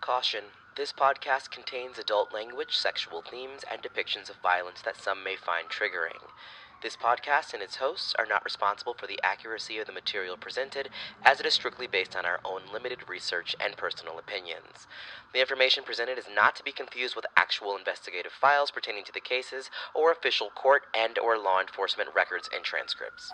Caution: this podcast contains adult language, sexual themes, and depictions of violence that some may find triggering. This podcast and its hosts are not responsible for the accuracy of the material presented, as it is strictly based on our own limited research and personal opinions. The information presented is not to be confused with actual investigative files pertaining to the cases or official court and/or law enforcement records and transcripts.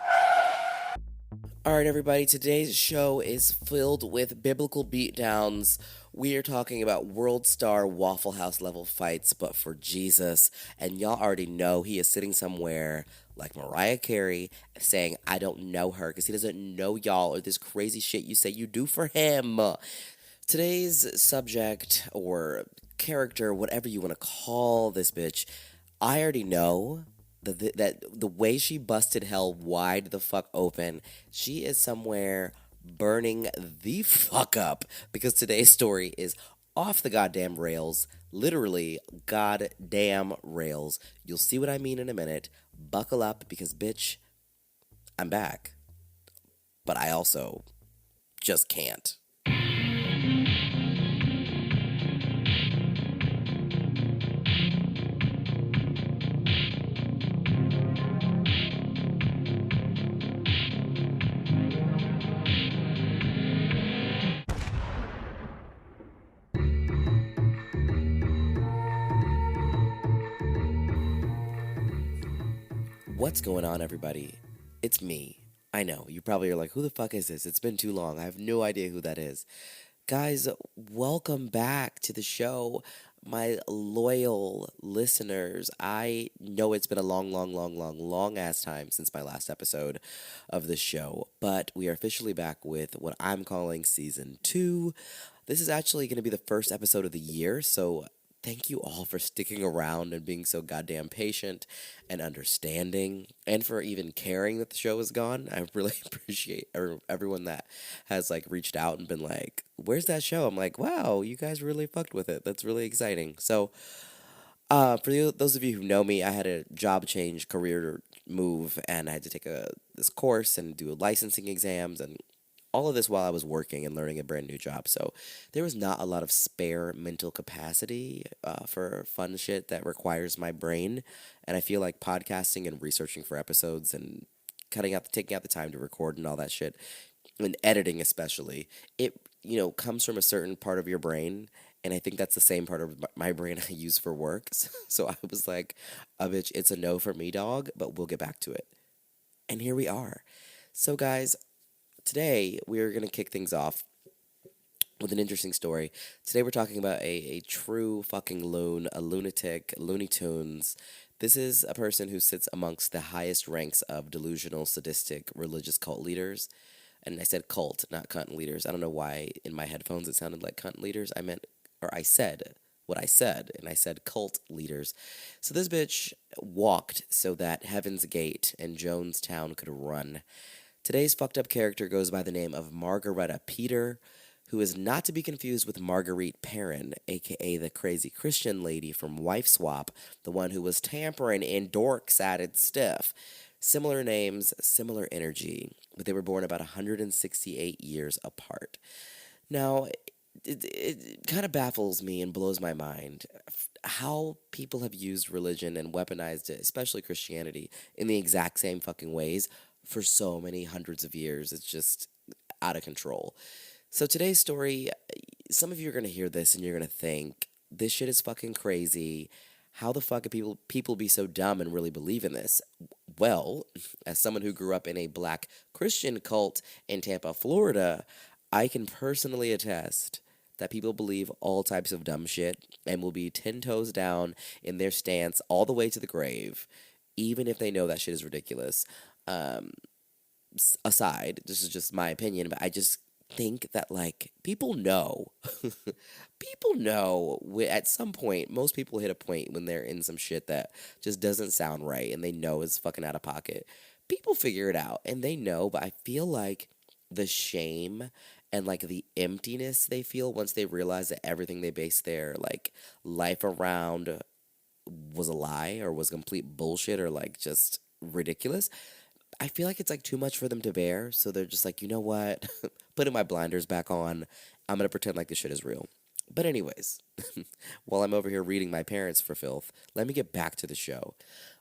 Alright, everybody, today's show is filled with biblical beatdowns. We are talking about world star Waffle House level fights, but for Jesus. And y'all already know he is sitting somewhere like Mariah Carey saying, I don't know her, because he doesn't know y'all or this crazy shit you say you do for him. Today's subject or character, whatever you want to call this bitch, I already know that the way she busted hell wide the fuck open, she is somewhere burning the fuck up, because today's story is off the goddamn rails, literally goddamn rails. You'll see what I mean in a minute. Buckle up, because bitch, I'm back. But I also just can't. What's going on, everybody? It's me. I know, you probably are like, who the fuck is this? It's been too long. I have no idea who that is. Guys, welcome back to the show, my loyal listeners. I know it's been a long ass time since my last episode of the show, but we are officially back with what I'm calling season 2. This is actually going to be the first episode of the year, so thank you all for sticking around and being so goddamn patient and understanding, and for even caring that the show is gone. I really appreciate everyone that has like reached out and been like, "Where's that show?" I'm like, "Wow, you guys really fucked with it. That's really exciting." So, those of you who know me, I had a job change, career move, and I had to take this course and do licensing exams and all of this while I was working and learning a brand new job. So there was not a lot of spare mental capacity for fun shit that requires my brain. And I feel like podcasting and researching for episodes and taking out the time to record and all that shit, and editing especially, it comes from a certain part of your brain. And I think that's the same part of my brain I use for work. So I was like, bitch, it's a no for me, dog, but we'll get back to it. And here we are. So, guys, today, we're going to kick things off with an interesting story. Today, we're talking about a true fucking loon, a lunatic, Looney Tunes. This is a person who sits amongst the highest ranks of delusional, sadistic, religious cult leaders. And I said cult, not cunt leaders. I don't know why in my headphones it sounded like cunt leaders. I said what I said, and I said cult leaders. So this bitch walked so that Heaven's Gate and Jonestown could run. Today's fucked up character goes by the name of Margaretta Peter, who is not to be confused with Marguerite Perrin, aka the crazy Christian lady from Wife Swap, the one who was tampering in dork-sided stuff. Similar names, similar energy, but they were born about 168 years apart. Now, it kind of baffles me and blows my mind how people have used religion and weaponized it, especially Christianity, in the exact same fucking ways for so many hundreds of years. It's just out of control. So today's story, some of you are going to hear this and you're going to think, this shit is fucking crazy. How the fuck can people be so dumb and really believe in this? Well, as someone who grew up in a black Christian cult in Tampa, Florida, I can personally attest that people believe all types of dumb shit and will be 10 toes down in their stance all the way to the grave, even if they know that shit is ridiculous. Aside, this is just my opinion, but I just think that, like, people know. People know at some point, most people hit a point when they're in some shit that just doesn't sound right and they know it's fucking out of pocket. People figure it out and they know, but I feel like the shame and like the emptiness they feel once they realize that everything they base their like life around was a lie or was complete bullshit or like just ridiculous. I feel like it's like too much for them to bear, so they're just like, you know what? Putting my blinders back on. I'm gonna pretend like this shit is real. But, anyways, while I'm over here reading my parents for filth, let me get back to the show.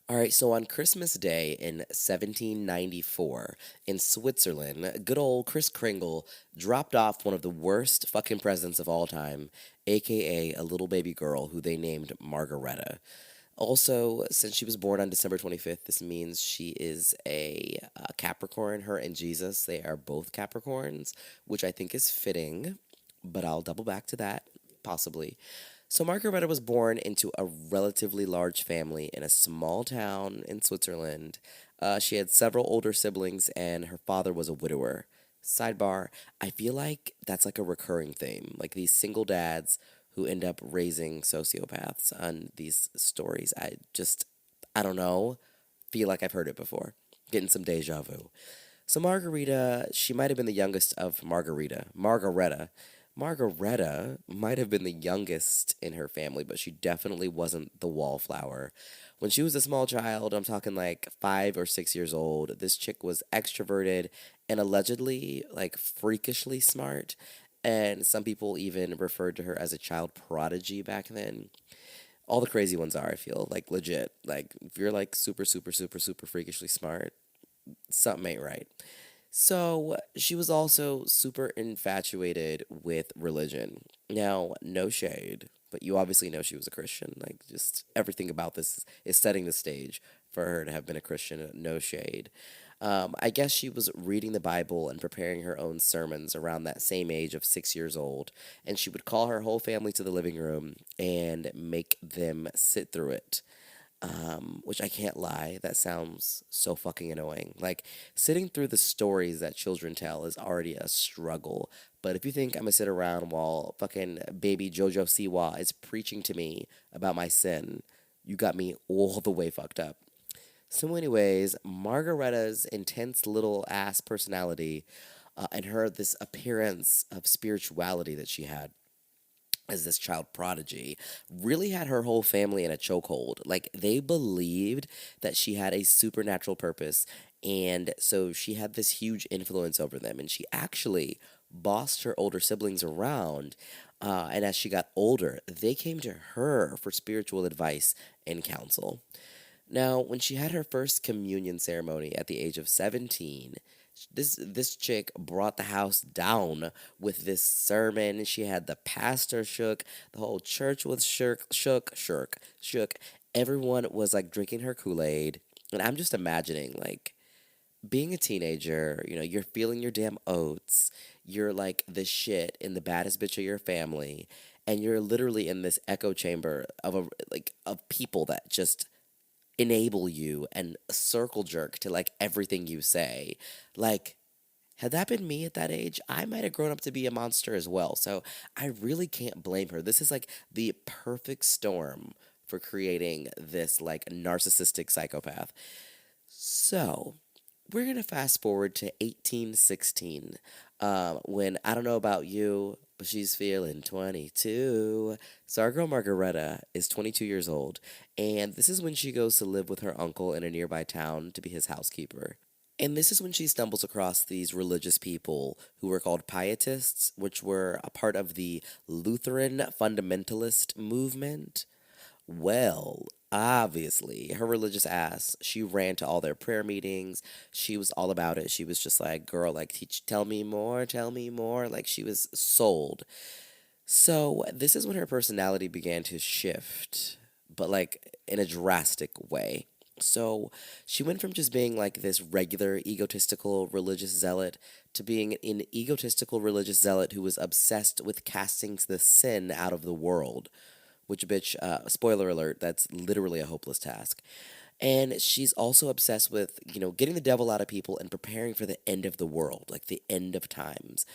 All right, so on Christmas Day in 1794 in Switzerland, good old Kris Kringle dropped off one of the worst fucking presents of all time, aka a little baby girl who they named Margaretta. Also, since she was born on December 25th, this means she is a Capricorn. Her and Jesus, they are both Capricorns, which I think is fitting, but I'll double back to that, possibly. So, Margareta was born into a relatively large family in a small town in Switzerland. She had several older siblings, and her father was a widower. Sidebar, I feel like that's like a recurring theme. Like these single dads who end up raising sociopaths on these stories. I don't know, feel like I've heard it before. Getting some deja vu. So Margarita, she might have been the youngest of Margaretta. Margaretta might have been the youngest in her family, but she definitely wasn't the wallflower. When she was a small child, I'm talking like 5 or 6 years old, this chick was extroverted and allegedly like freakishly smart. And some people even referred to her as a child prodigy back then. All the crazy ones are, I feel, like legit. Like, if you're like super, super, super, super freakishly smart, something ain't right. So she was also super infatuated with religion. Now, no shade, but you obviously know she was a Christian. Like, just everything about this is setting the stage for her to have been a Christian. No shade. I guess she was reading the Bible and preparing her own sermons around that same age of 6 years old, and she would call her whole family to the living room and make them sit through it, which I can't lie, that sounds so fucking annoying. Like, sitting through the stories that children tell is already a struggle. But if you think I'm gonna sit around while fucking baby Jojo Siwa is preaching to me about my sin, you got me all the way fucked up. So, anyways, Margaretta's intense little ass personality and her this appearance of spirituality that she had as this child prodigy really had her whole family in a chokehold. Like they believed that she had a supernatural purpose, and so she had this huge influence over them. And she actually bossed her older siblings around. And as she got older, they came to her for spiritual advice and counsel. Now, when she had her first communion ceremony at the age of 17, this chick brought the house down with this sermon. She had the pastor shook, the whole church was shook. Everyone was like drinking her Kool-Aid. And I'm just imagining like being a teenager, you're feeling your damn oats. You're like the shit in the baddest bitch of your family, and you're literally in this echo chamber of of people that just enable you and circle jerk to like everything you say. Like, had that been me at that age, I might have grown up to be a monster as well. So I really can't blame her. This is like the perfect storm for creating this like narcissistic psychopath. So we're gonna fast forward to 1816, when I don't know about you, but she's feeling 22. So our girl Margaretta is 22 years old, and this is when she goes to live with her uncle in a nearby town to be his housekeeper. And this is when she stumbles across these religious people who were called Pietists, which were a part of the Lutheran fundamentalist movement. Well, obviously, her religious ass, she ran to all their prayer meetings. She was all about it. She was just like, girl, like, teach, tell me more, tell me more. Like, she was sold. So, this is when her personality began to shift, but like in a drastic way. So, she went from just being like this regular egotistical religious zealot to being an egotistical religious zealot who was obsessed with casting the sin out of the world. Which, bitch, spoiler alert, that's literally a hopeless task. And she's also obsessed with, getting the devil out of people and preparing for the end of the world, like the end of times.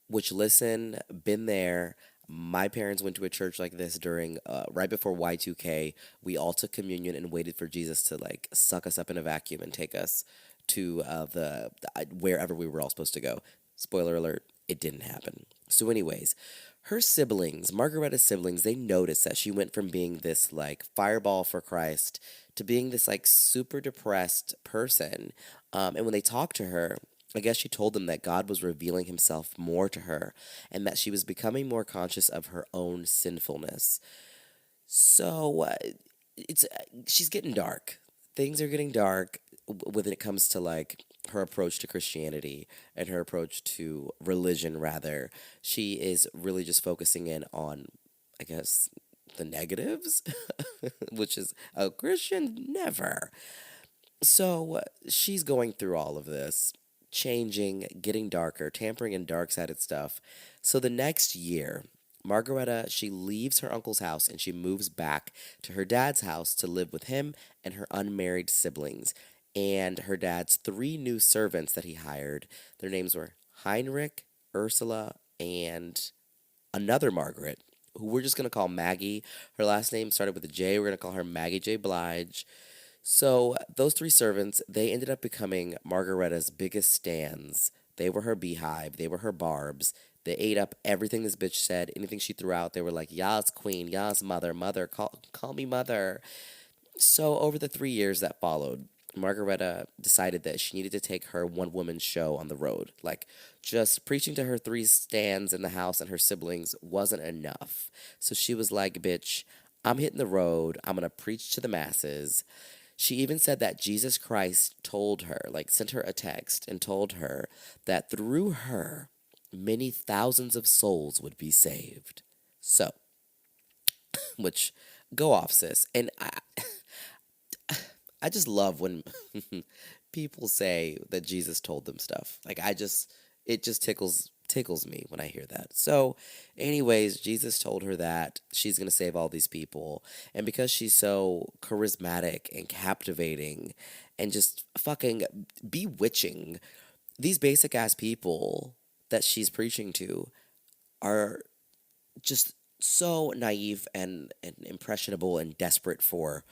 Which, listen, been there. My parents went to a church like this during, right before Y2K. We all took communion and waited for Jesus to, like, suck us up in a vacuum and take us to wherever we were all supposed to go. Spoiler alert, it didn't happen. So, anyways, her siblings, Margaretta's siblings, they noticed that she went from being this like fireball for Christ to being this like super depressed person. And when they talked to her, I guess she told them that God was revealing himself more to her and that she was becoming more conscious of her own sinfulness. So it's she's getting dark. Things are getting dark when it comes to like her approach to Christianity and her approach to religion rather. She is really just focusing in on, I guess, the negatives, which is a Christian never. So she's going through all of this, changing, getting darker, tampering in dark sided stuff. So the next year, Margaretta, she leaves her uncle's house and she moves back to her dad's house to live with him and her unmarried siblings and her dad's three new servants that he hired. Their names were Heinrich, Ursula, and another Margaret, who we're just going to call Maggie. Her last name started with a J. We're going to call her Maggie J. Blige. So those three servants, they ended up becoming Margaretta's biggest stands. They were her beehive. They were her barbs. They ate up everything this bitch said. Anything she threw out, they were like, "Yas, queen. Yas, mother. Mother. Call me mother." So over the 3 years that followed, Margaretta decided that she needed to take her one woman show on the road. Like, just preaching to her three stands in the house and her siblings wasn't enough. So she was like, "Bitch, I'm hitting the road. I'm going to preach to the masses." She even said that Jesus Christ told her, like, sent her a text and told her that through her, many thousands of souls would be saved. So, which, go off, sis. And I just love when people say that Jesus told them stuff. Like, it just tickles me when I hear that. So, anyways, Jesus told her that she's going to save all these people. And because she's so charismatic and captivating and just fucking bewitching, these basic ass people that she's preaching to are just so naive and impressionable and desperate for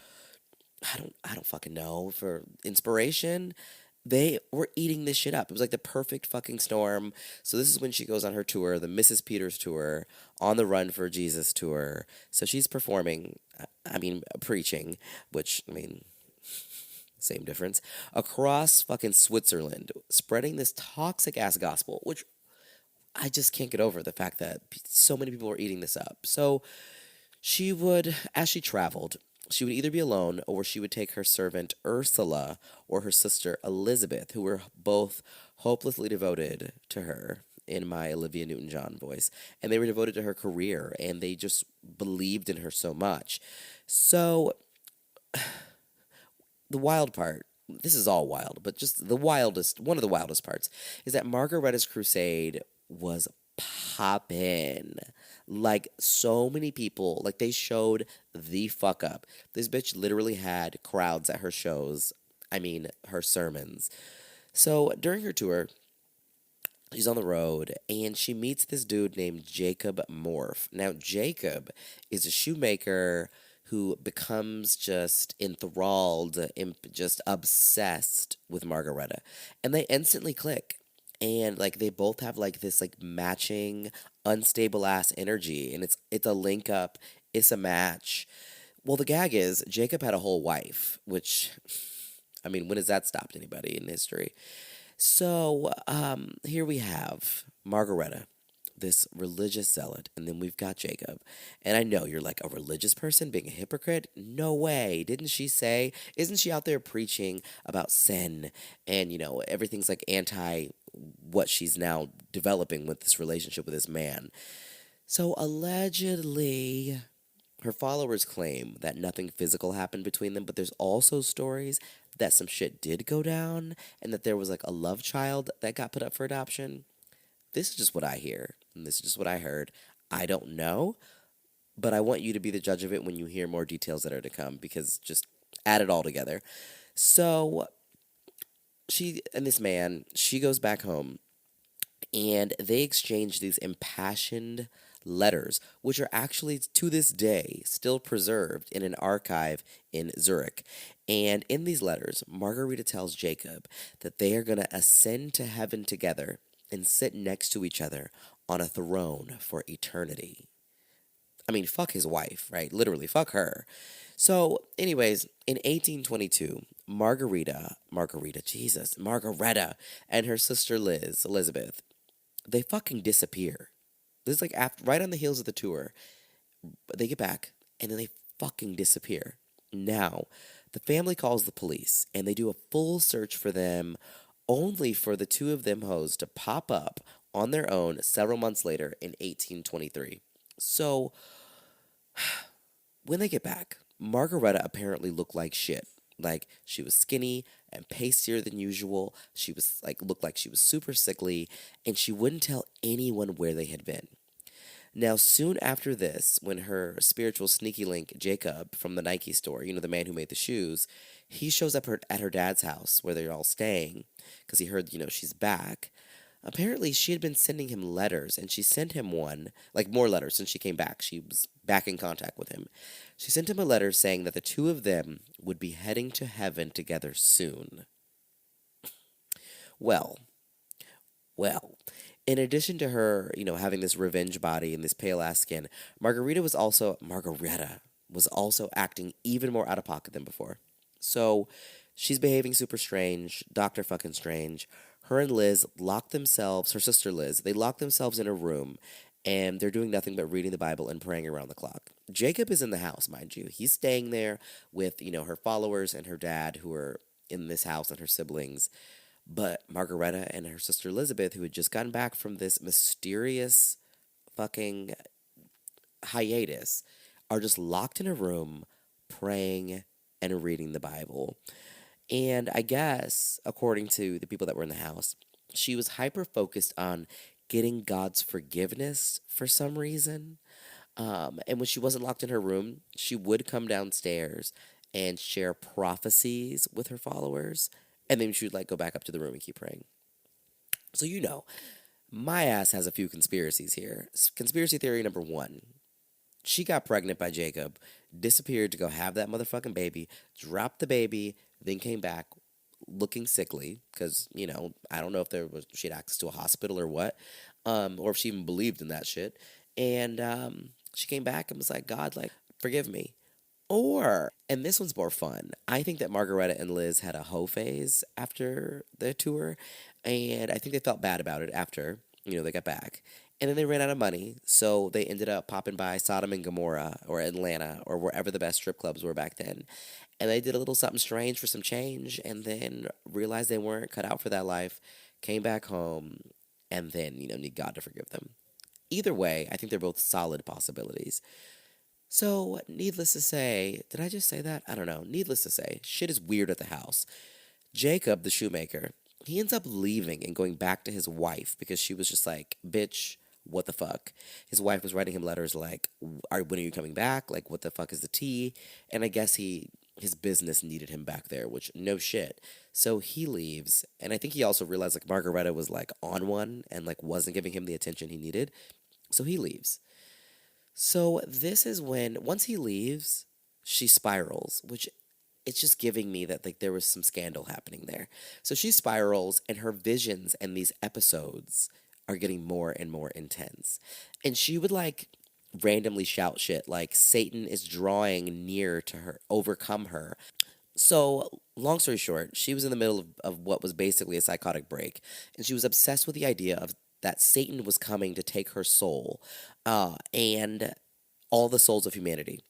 I don't fucking know, for inspiration. They were eating this shit up. It was like the perfect fucking storm. So this is when she goes on her tour, the Mrs. Peters tour, on the Run for Jesus tour. So she's performing, preaching, which, same difference, across fucking Switzerland, spreading this toxic ass gospel, which I just can't get over the fact that so many people were eating this up. So she would, as she traveled, she would either be alone or she would take her servant Ursula or her sister Elizabeth, who were both hopelessly devoted to her in my Olivia Newton John voice. And they were devoted to her career and they just believed in her so much. So, the wild part, this is all wild, but just the wildest, one of the wildest parts, is that Margaretta's crusade was poppin'. Like, so many people, like, they showed the fuck up. This bitch literally had crowds at her shows. Her sermons. So during her tour, she's on the road and she meets this dude named Jacob Morph. Now, Jacob is a shoemaker who becomes just enthralled, just obsessed with Margaretta. And they instantly click. And like they both have like this like matching unstable ass energy and it's a link up, it's a match. Well, the gag is Jacob had a whole wife, which when has that stopped anybody in history? So here we have Margaretta, this religious zealot, and then we've got Jacob. And I know you're like a religious person being a hypocrite. No way. Didn't she say, isn't she out there preaching about sin and, everything's like anti what she's now developing with this relationship with this man? So allegedly, her followers claim that nothing physical happened between them, but there's also stories that some shit did go down and that there was like a love child that got put up for adoption. This is just what I hear, and this is just what I heard. I don't know, but I want you to be the judge of it when you hear more details that are to come, because just add it all together. So she goes back home, and they exchange these impassioned letters, which are actually to this day still preserved in an archive in Zurich. And in these letters, Margarita tells Jacob that they are going to ascend to heaven together and sit next to each other on a throne for eternity. Fuck his wife, right? Literally, fuck her. So, anyways, in 1822, Margaretta, and her sister Elizabeth, they fucking disappear. This is like after, right on the heels of the tour. They get back and then they fucking disappear. Now, the family calls the police and they do a full search for them, only for the two of them hoes to pop up on their own several months later in 1823. So, when they get back, Margaretta apparently looked like shit. Like she was skinny and pastier than usual. She was like looked like she was super sickly, and she wouldn't tell anyone where they had been. Now, soon after this, when her spiritual sneaky link, Jacob from the Nike store, the man who made the shoes, he shows up at her dad's house where they're all staying because he heard, she's back. Apparently, she had been sending him letters, and she sent him one, like more letters since she came back. She was back in contact with him. She sent him a letter saying that the two of them would be heading to heaven together soon. Well, well, in addition to her, having this revenge body and this pale ass skin, Margaretta was also acting even more out of pocket than before. So she's behaving super strange, Dr. fucking strange. Her and Liz locked themselves, her sister Liz, they locked themselves in a room and they're doing nothing but reading the Bible and praying around the clock. Jacob is in the house, mind you. He's staying there with, her followers and her dad who are in this house and her siblings. But Margaretta and her sister Elizabeth, who had just gotten back from this mysterious fucking hiatus, are just locked in a room praying and reading the Bible. And I guess, according to the people that were in the house, she was hyper focused on getting God's forgiveness for some reason. And when she wasn't locked in her room, she would come downstairs and share prophecies with her followers. And then she would like go back up to the room and keep praying. So, my ass has a few conspiracies here. Conspiracy theory number one: she got pregnant by Jacob, disappeared to go have that motherfucking baby, dropped the baby, then came back looking sickly because, I don't know if she had access to a hospital or what, or if she even believed in that shit. And she came back and was like, God, like, forgive me. Or, and this one's more fun, I think that Margaretta and Liz had a hoe phase after the tour, and I think they felt bad about it after, they got back. And then they ran out of money, so they ended up popping by Sodom and Gomorrah or Atlanta or wherever the best strip clubs were back then. And they did a little something strange for some change and then realized they weren't cut out for that life, came back home, and then, need God to forgive them. Either way, I think they're both solid possibilities. So, needless to say, did I just say that? I don't know. Needless to say, shit is weird at the house. Jacob, the shoemaker, he ends up leaving and going back to his wife because she was just like, bitch, what the fuck? His wife was writing him letters like, when are you coming back? Like, what the fuck is the tea? And I guess his business needed him back there, which no shit. So he leaves, and I think he also realized like Margaretta was like on one and like wasn't giving him the attention he needed. So he leaves. So this is when once he leaves, she spirals, which it's just giving me that like there was some scandal happening there. So she spirals and her visions and these episodes are getting more and more intense. And she would like randomly shout shit like Satan is drawing near to her, overcome her. So, long story short, she was in the middle of what was basically a psychotic break, and she was obsessed with the idea of that Satan was coming to take her soul, and all the souls of humanity.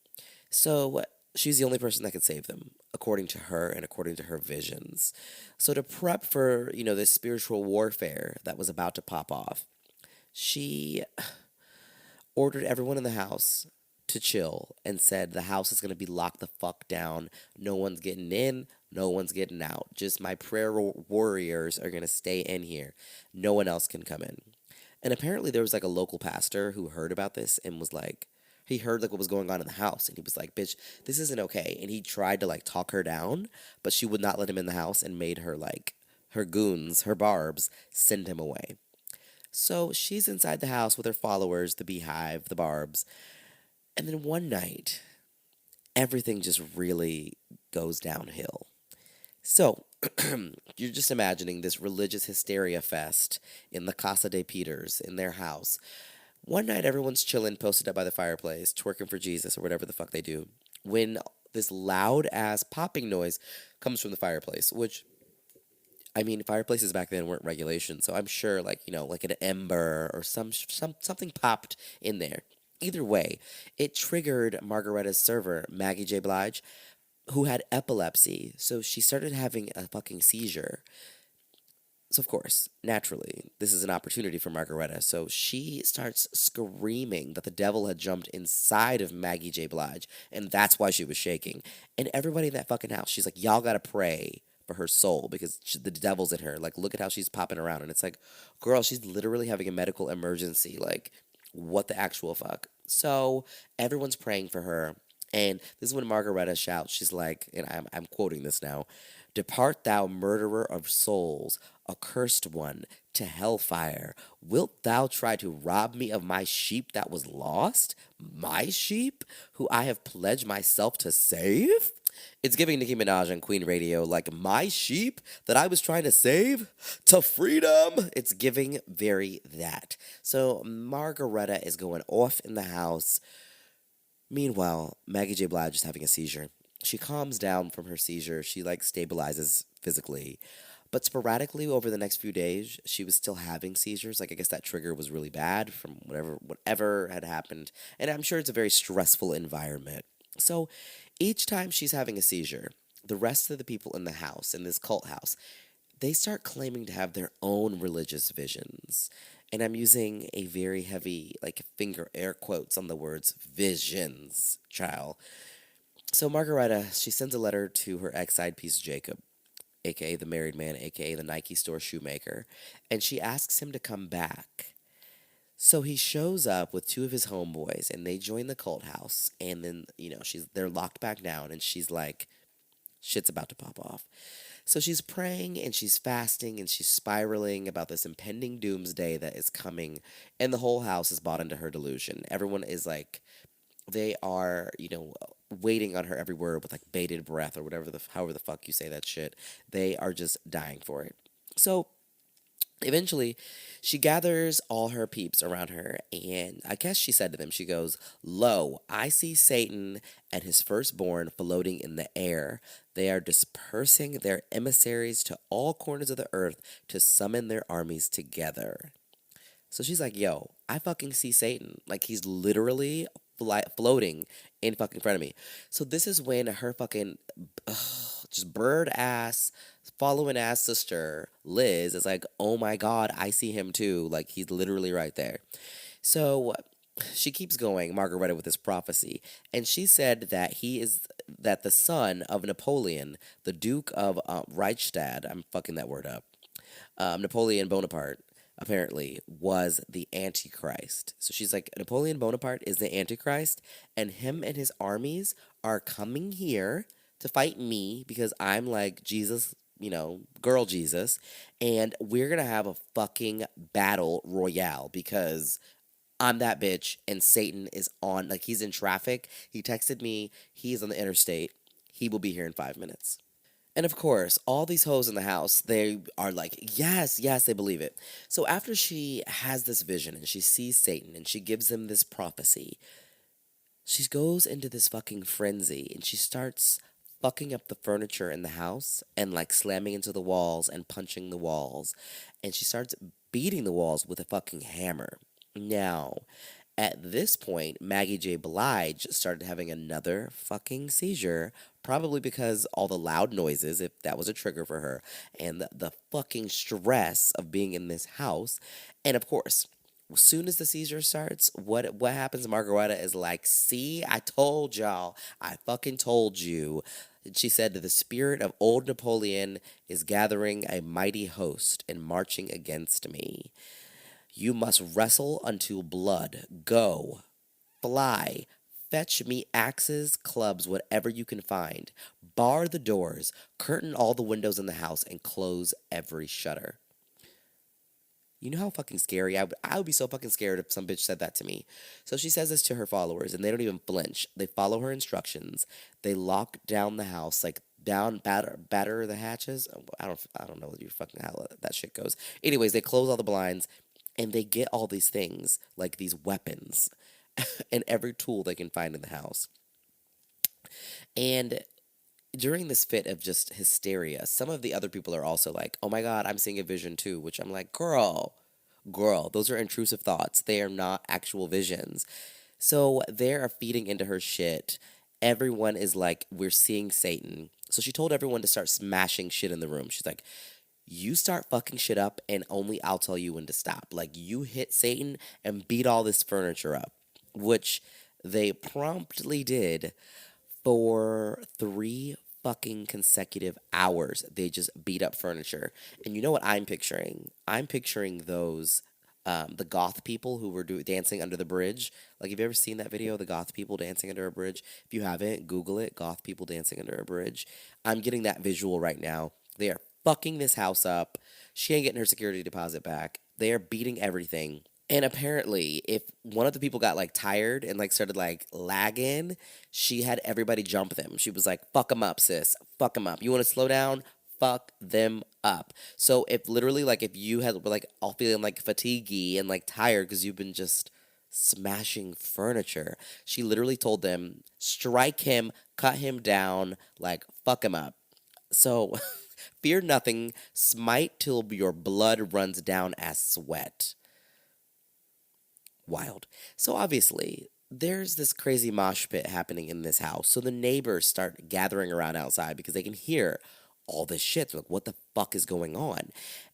So she's the only person that could save them, according to her and according to her visions. So to prep for this spiritual warfare that was about to pop off, she ordered everyone in the house to chill and said the house is going to be locked the fuck down. No one's getting in, no one's getting out. Just my prayer warriors are going to stay in here. No one else can come in. And apparently there was like a local pastor who heard about this and was like, he heard like what was going on in the house and he was like, bitch, this isn't okay. And he tried to like talk her down, but she would not let him in the house and made her like her goons, her barbs, send him away. So she's inside the house with her followers, the beehive, the barbs. And then one night, everything just really goes downhill. So, you're just imagining this religious hysteria fest in the Casa de Peters in their house. One night, everyone's chilling, posted up by the fireplace, twerking for Jesus or whatever the fuck they do. When this loud ass popping noise comes from the fireplace, which I mean, fireplaces back then weren't regulation, so I'm sure, like, like an ember or something popped in there. Either way, it triggered Margaretta's server, Maggie J. Blige, who had epilepsy, so she started having a fucking seizure. So, of course, naturally, this is an opportunity for Margaretta. So she starts screaming that the devil had jumped inside of Maggie J. Blige, and that's why she was shaking. And everybody in that fucking house, she's like, y'all gotta pray for her soul because the devil's in her. Like, look at how she's popping around. And it's like, girl, she's literally having a medical emergency. Like, what the actual fuck? So everyone's praying for her. And this is when Margaretta shouts, she's like, and I'm quoting this now: Depart, thou murderer of souls, accursed one, to hellfire. Wilt thou try to rob me of my sheep that was lost? My sheep, who I have pledged myself to save? It's giving Nicki Minaj on Queen Radio, like, my sheep that I was trying to save to freedom. It's giving very that. So Margaretta is going off in the house. Meanwhile, Maggie J. Blige is having a seizure. She calms down from her seizure. She like stabilizes physically. But sporadically over the next few days, she was still having seizures. Like, I guess that trigger was really bad from whatever had happened. And I'm sure it's a very stressful environment. So each time she's having a seizure, the rest of the people in the house, in this cult house, they start claiming to have their own religious visions. And I'm using a very heavy, like, finger air quotes on the words visions, child. So Margaretta, she sends a letter to her ex-side piece Jacob, aka the married man, aka the Nike store shoemaker, and she asks him to come back. So he shows up with two of his homeboys and they join the cult house, and then, they're locked back down, and she's like, shit's about to pop off. So she's praying and she's fasting and she's spiraling about this impending doomsday that is coming, and the whole house is bought into her delusion. Everyone is like, they are, waiting on her every word with like bated breath or whatever however the fuck you say that shit. They are just dying for it. So eventually, she gathers all her peeps around her, and I guess she said to them, she goes, Lo, I see Satan and his firstborn floating in the air. They are dispersing their emissaries to all corners of the earth to summon their armies together. So she's like, yo, I fucking see Satan. Like, he's literally floating in fucking front of me. So this is when her fucking ugh, just bird ass, following ass sister, Liz, is like, oh my God, I see him too. Like, he's literally right there. So she keeps going, Margaretta, with this prophecy. And she said that that the son of Napoleon, the Duke of Reichstad, I'm fucking that word up, Napoleon Bonaparte, apparently was the Antichrist. So she's like, Napoleon Bonaparte is the Antichrist, and him and his armies are coming here to fight me because I'm like Jesus, girl Jesus, and we're gonna have a fucking battle royale because I'm that bitch and Satan is on, like, he's in traffic. He texted me, he's on the interstate. He will be here in 5 minutes. And of course, all these hoes in the house, they are like, yes, yes, they believe it. So after she has this vision and she sees Satan and she gives him this prophecy, she goes into this fucking frenzy and she starts fucking up the furniture in the house and like slamming into the walls and punching the walls. And she starts beating the walls with a fucking hammer. Now, at this point, Maggie J. Blige started having another fucking seizure, probably because all the loud noises, if that was a trigger for her, and the fucking stress of being in this house. And of course, as soon as the seizure starts, what happens? Margaretta is like, see, I told y'all. I fucking told you. She said, the spirit of old Napoleon is gathering a mighty host and marching against me. You must wrestle until blood. Go. Fly. Fetch me axes, clubs, whatever you can find. Bar the doors, curtain all the windows in the house, and close every shutter. You know how fucking scary I would be so fucking scared if some bitch said that to me. So she says this to her followers, and they don't even flinch. They follow her instructions. They lock down the house, like down, batter the hatches. I don't know what you fucking how that shit goes. Anyways, they close all the blinds, and they get all these things, like these weapons, and every tool they can find in the house. And during this fit of just hysteria, some of the other people are also like, oh my God, I'm seeing a vision too, which I'm like, girl, those are intrusive thoughts. They are not actual visions. So they are feeding into her shit. Everyone is like, we're seeing Satan. So she told everyone to start smashing shit in the room. She's like, you start fucking shit up and only I'll tell you when to stop. Like, you hit Satan and beat all this furniture up, which they promptly did for 3 fucking consecutive hours. They just beat up furniture. And you know what I'm picturing? I'm picturing those. The goth people who were dancing under the bridge. Like, have you ever seen that video, the goth people dancing under a bridge? If you haven't, Google it, goth people dancing under a bridge. I'm getting that visual right now. They are fucking this house up. She ain't getting her security deposit back. They are beating everything. And apparently, if one of the people got like tired and like started like lagging, she had everybody jump them. She was like, fuck them up, sis. Fuck them up. You want to slow down? Fuck them up. So if literally like if you had were like all feeling like fatiguey and like tired because you've been just smashing furniture, she literally told them, strike him, cut him down, like fuck him up. So fear nothing, smite till your blood runs down as sweat. Wild. So obviously, there's this crazy mosh pit happening in this house. So the neighbors start gathering around outside because they can hear all this shit. They're like, what the fuck is going on?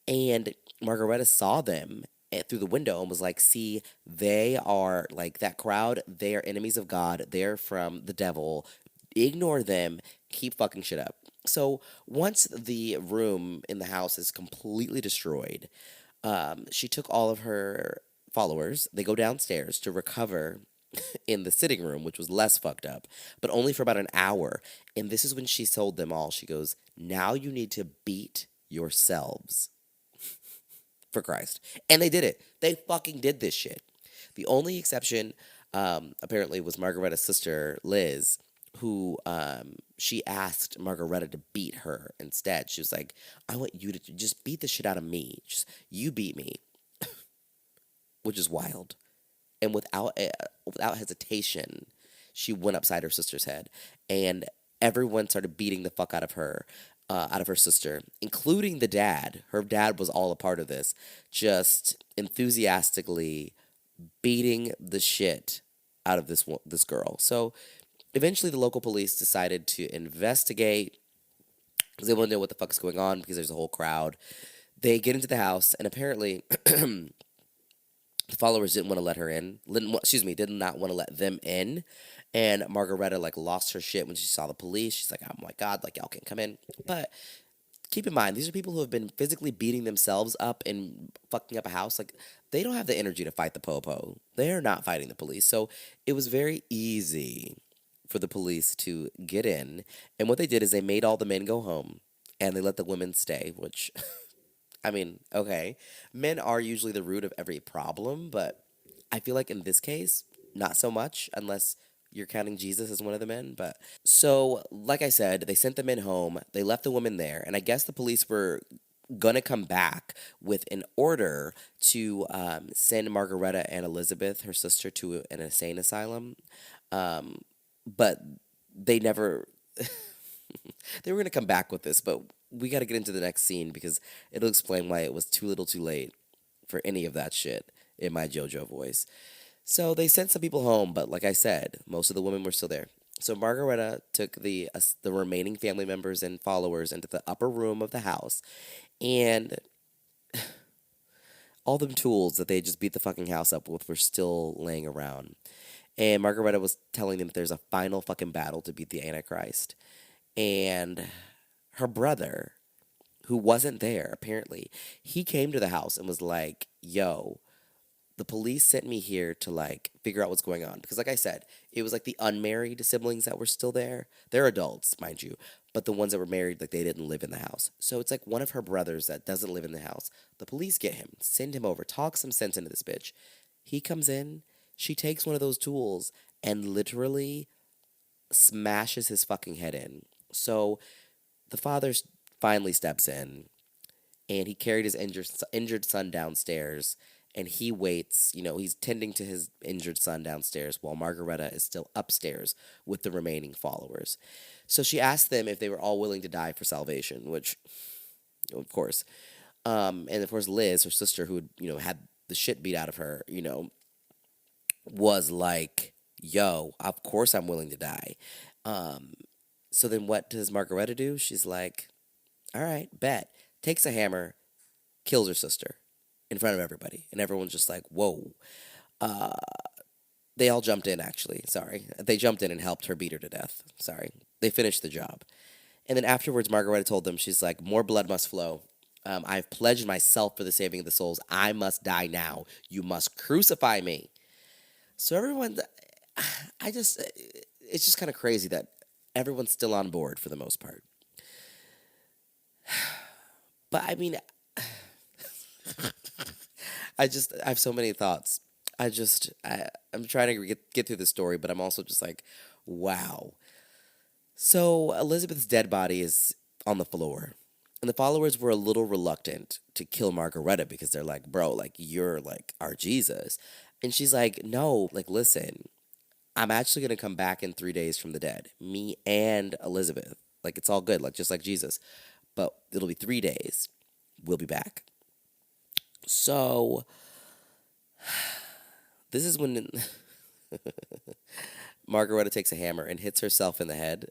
And Margaretta saw them through the window and was like, see, they are like that crowd. They are enemies of God. They're from the devil. Ignore them. Keep fucking shit up. So once the room in the house is completely destroyed, she took all of her followers. They go downstairs to recover in the sitting room, which was less fucked up, but only for about an hour. And this is when she told them all, she goes, now you need to beat yourselves for Christ. And they did it. They fucking did this shit. The only exception, apparently, was Margaretta's sister, Liz, who she asked Margaretta to beat her instead. She was like, I want you to just beat the shit out of me. Just, you beat me, which is wild. And without hesitation, she went upside her sister's head, and everyone started beating the fuck out of her sister, including the dad. Her dad was all a part of this, just enthusiastically beating the shit out of this girl. So eventually, the local police decided to investigate because they want to know what the fuck is going on because there's a whole crowd. They get into the house, and apparently the followers didn't want to let her in. Did not want to let them in. And Margaretta like lost her shit when she saw the police. She's like, oh my God, like y'all can't come in. But keep in mind, these are people who have been physically beating themselves up and fucking up a house. Like, they don't have the energy to fight the popo. They're not fighting the police. So it was very easy for the police to get in. And what they did is they made all the men go home and they let the women stay, which I mean, okay. Men are usually the root of every problem, but I feel like in this case, not so much, unless you're counting Jesus as one of the men. But so, like I said, they sent the men home, they left the woman there, and I guess the police were gonna come back with an order to send Margaretta and Elizabeth, her sister, to an insane asylum. But they never they were going to come back with this, but we got to get into the next scene because it'll explain why it was too little too late for any of that shit in my JoJo voice. So they sent some people home, but like I said, most of the women were still there. So Margaretta took the remaining family members and followers into the upper room of the house, and all them tools that they just beat the fucking house up with were still laying around. And Margaretta was telling them that there's a final fucking battle to beat the Antichrist. And her brother, who wasn't there apparently, he came to the house and was like, yo, the police sent me here to like figure out what's going on. Because like I said, it was like the unmarried siblings that were still there. They're adults, mind you. But the ones that were married, like they didn't live in the house. So it's like one of her brothers that doesn't live in the house. The police get him, send him over, talk some sense into this bitch. He comes in, she takes one of those tools and literally smashes his fucking head in. So the father finally steps in and he carried his injured son downstairs and he waits. He's tending to his injured son downstairs while Margaretta is still upstairs with the remaining followers. So she asked them if they were all willing to die for salvation, which, of course. And of course, Liz, her sister, who had the shit beat out of her, was like, "Yo, of course I'm willing to die." Um, so then, what does Margaretta do? She's like, "All right, bet." Takes a hammer, kills her sister in front of everybody, and everyone's just like, "Whoa." Uh, they all jumped in. Actually, sorry, they jumped in and helped her beat her to death. Sorry, they finished the job. And then afterwards, Margaretta told them, she's like, "More blood must flow. I've pledged myself for the saving of the souls. I must die now. You must crucify me." So everyone, it's just kind of crazy that everyone's still on board for the most part. But I mean, I have so many thoughts. I'm trying to get through the story, but I'm also just like, wow. So Elizabeth's dead body is on the floor. And the followers were a little reluctant to kill Margaretta because they're like, "Bro, like you're like our Jesus." And she's like, "No, like listen, I'm actually gonna come back in 3 days from the dead. Me and Elizabeth. Like it's all good, like just like Jesus. But it'll be 3 days. We'll be back." So this is when Margaretta takes a hammer and hits herself in the head,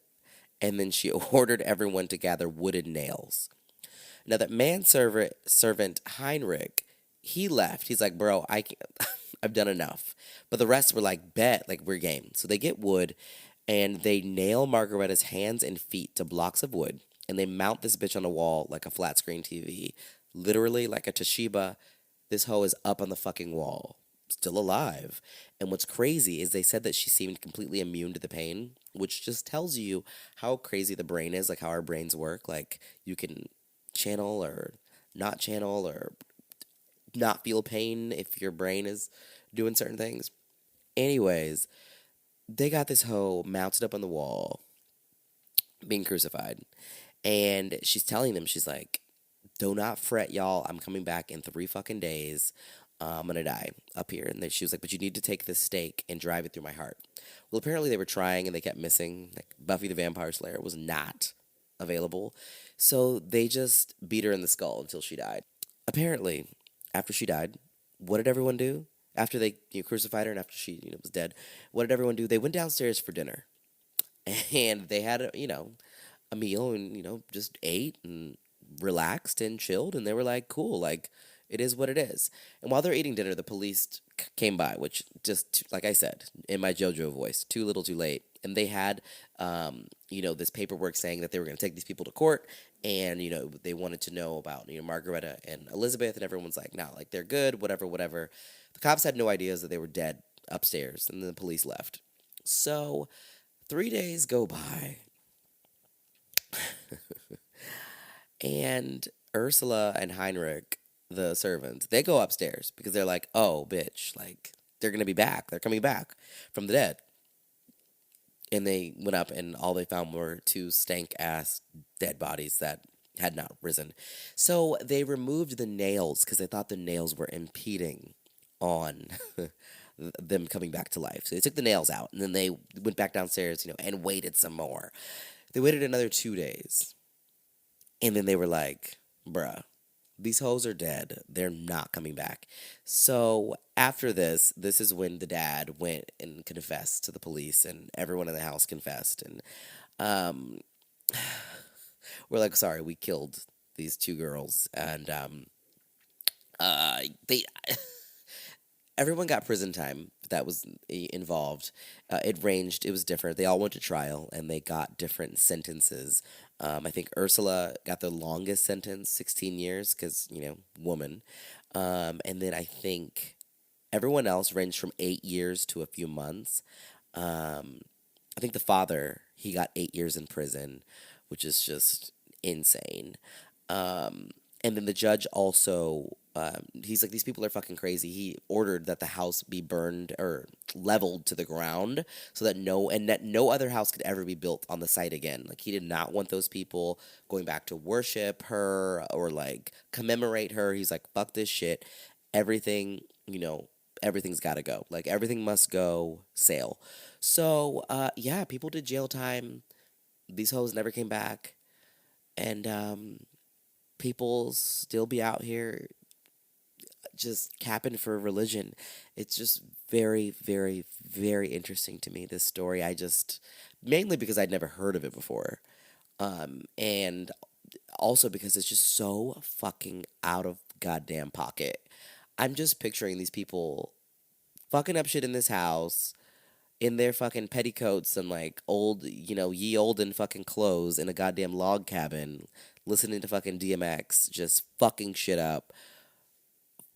and then she ordered everyone to gather wooden nails. Now that servant Heinrich, he left. He's like, "Bro, I can't, I've done enough." But the rest were like, "Bet, like we're game." So they get wood, and they nail Margaretta's hands and feet to blocks of wood, and they mount this bitch on a wall like a flat screen TV, literally like a Toshiba. This hoe is up on the fucking wall, still alive. And what's crazy is they said that she seemed completely immune to the pain, which just tells you how crazy the brain is, like how our brains work. Like you can channel or channel or not feel pain if your brain is doing certain things. Anyways, they got this hoe mounted up on the wall, being crucified. And she's telling them, she's like, "Do not fret, y'all. I'm coming back in 3 fucking days. I'm gonna die up here." And then she was like, "But you need to take this stake and drive it through my heart." Well, apparently they were trying and they kept missing. Like Buffy the Vampire Slayer was not available. So they just beat her in the skull until she died. Apparently, after she died, what did everyone do? After they crucified her and after she was dead, what did everyone do? They went downstairs for dinner, and they had a meal and just ate and relaxed and chilled, and they were like, "Cool, like it is what it is." And while they're eating dinner, the police came by, which just like I said in my JoJo voice, too little, too late. And they had this paperwork saying that they were going to take these people to court, and they wanted to know about Margaretta and Elizabeth, and everyone's like, "No, like they're good, whatever, whatever." The cops had no ideas that they were dead upstairs, and then the police left. So 3 days go by, and Ursula and Heinrich, the servants, they go upstairs because they're like, "Oh, bitch, like they're gonna be back. They're coming back from the dead." And they went up, and all they found were two stank ass dead bodies that had not risen. So they removed the nails because they thought the nails were impeding on them coming back to life. So they took the nails out, and then they went back downstairs, and waited some more. They waited another 2 days. And then they were like, "Bruh, these hoes are dead. They're not coming back." So after this is when the dad went and confessed to the police, and everyone in the house confessed. And um, we're like, "Sorry, we killed these two girls." And they everyone got prison time that was involved. It was different. They all went to trial and they got different sentences. I think Ursula got the longest sentence, 16 years, because, woman. And then I think everyone else ranged from 8 years to a few months. I think the father, he got 8 years in prison, which is just insane. And then the judge also, he's like, "These people are fucking crazy." He ordered that the house be burned or leveled to the ground so that no other house could ever be built on the site again. Like he did not want those people going back to worship her or like commemorate her. He's like, "Fuck this shit." Everything you know, everything's got to go. Like everything must go sail. So, yeah, people did jail time. These hoes never came back. And people still be out here just capping for religion. It's just very, very, very interesting to me, this story. I just, mainly because I'd never heard of it before. And also because it's just so fucking out of goddamn pocket. I'm just picturing these people fucking up shit in this house in their fucking petticoats and like old, ye olden fucking clothes in a goddamn log cabin, listening to fucking DMX, just fucking shit up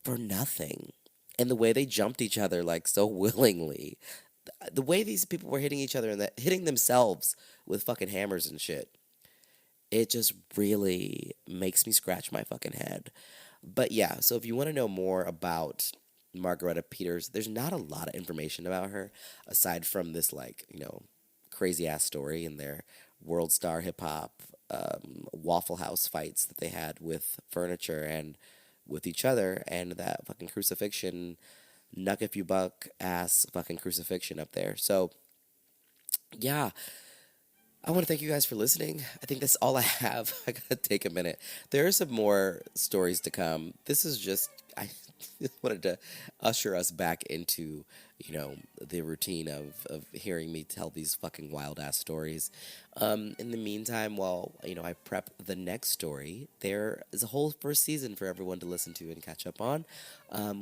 for nothing. And the way they jumped each other like so willingly, the way these people were hitting each other and hitting themselves with fucking hammers and shit, it just really makes me scratch my fucking head. But yeah, so if you want to know more about Margaretta Peters, there's not a lot of information about her aside from this, like, crazy ass story in their world star hip hop Waffle House fights that they had with furniture and with each other, and that fucking crucifixion, nuck if you buck ass fucking crucifixion up there. So, yeah, I want to thank you guys for listening. I think that's all I have. I gotta take a minute. There are some more stories to come. This is just, I just wanted to usher us back into, the routine of hearing me tell these fucking wild ass stories. In the meantime, while, I prep the next story, there is a whole first season for everyone to listen to and catch up on.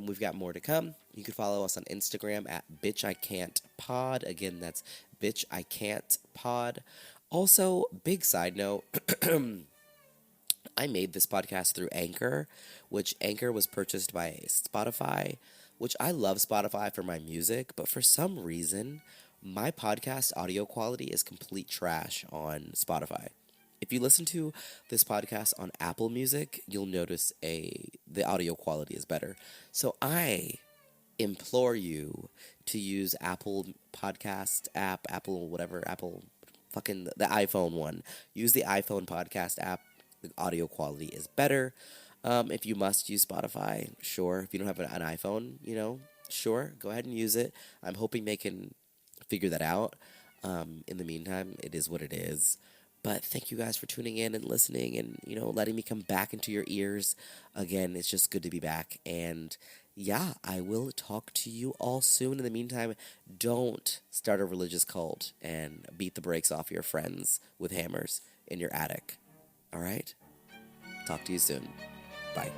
We've got more to come. You can follow us on Instagram at Bitch I Can't Pod. Again, that's Bitch I Can't Pod. Also, big side note, I made this podcast through Anchor, which Anchor was purchased by Spotify, which I love Spotify for my music, but for some reason, my podcast audio quality is complete trash on Spotify. If you listen to this podcast on Apple Music, you'll notice the audio quality is better. So I implore you to use Apple Podcast app, Apple whatever, Apple fucking the iPhone one. Use the iPhone podcast app. The audio quality is better. If you must use Spotify, sure. If you don't have an iPhone, sure, go ahead and use it. I'm hoping they can figure that out. In the meantime, it is what it is. But thank you guys for tuning in and listening and, letting me come back into your ears. Again, it's just good to be back. And yeah, I will talk to you all soon. In the meantime, don't start a religious cult and beat the brakes off your friends with hammers in your attic. All right? Talk to you soon. Bye.